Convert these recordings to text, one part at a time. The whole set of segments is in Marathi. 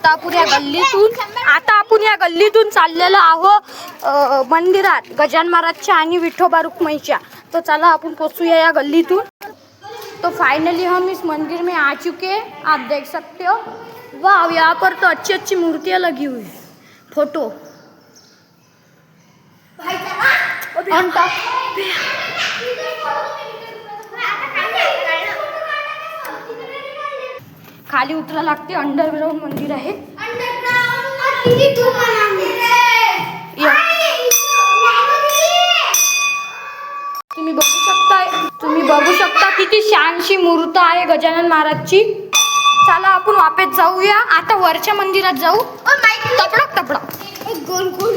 आता आपण या गल्लीतून चाललेलो आहो मंदिरात गजानन महाराजच्या आणि विठोबा रुक्माईच्या. तो चला अपन पोछूया या गल्लीतून. तो फाइनली हम इस मंदिर में आ चुके. आप देख सकते हो. वाह, यहाँ पर तो अच्छी अच्छी मूर्तियाँ लगी हुई है. फोटो खाली उतरा लागते. अंडरग्राउंड मंदिर आहे. तुम्ही बघू शकता किती छानशी मूर्त आहे गजानन महाराजची. चला आपण वापस जाऊया. आता वरच्या मंदिरात जाऊ. तपडक तपडक गोल गोल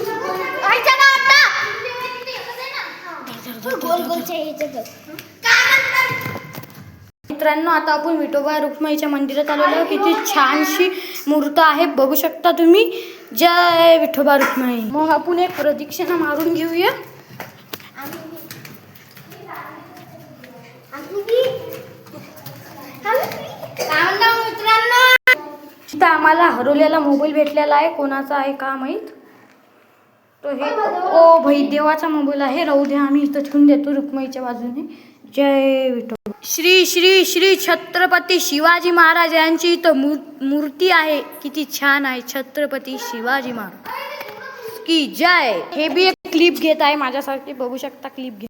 मित्रांनो, आता आपण विठोबा रुक्माईच्या मंदिरात आलेलो. किती छानशी मूर्त आहे बघू शकता तुम्ही. जय विठोबा रुक्माई. मग आपण एक प्रदक्षिणा मारून घेऊया. इथं आम्हाला हरवलेला मोबाईल भेटलेला आहे. कोणाचा आहे का माहीत. तो हे ओ भाई देवाचा मोबाईल आहे. राहू द्या, आम्ही इथं ठेवून देतो रुक्माईच्या बाजूने. जय विठोबा. श्री श्री श्री छत्रपती शिवाजी महाराज यांची इथं मूर्ती आहे. किती छान आहे. छत्रपती शिवाजी महाराज की जय. हे बी एक क्लिप घेत आहे माझ्यासाठी. बघू शकता क्लिप घेत.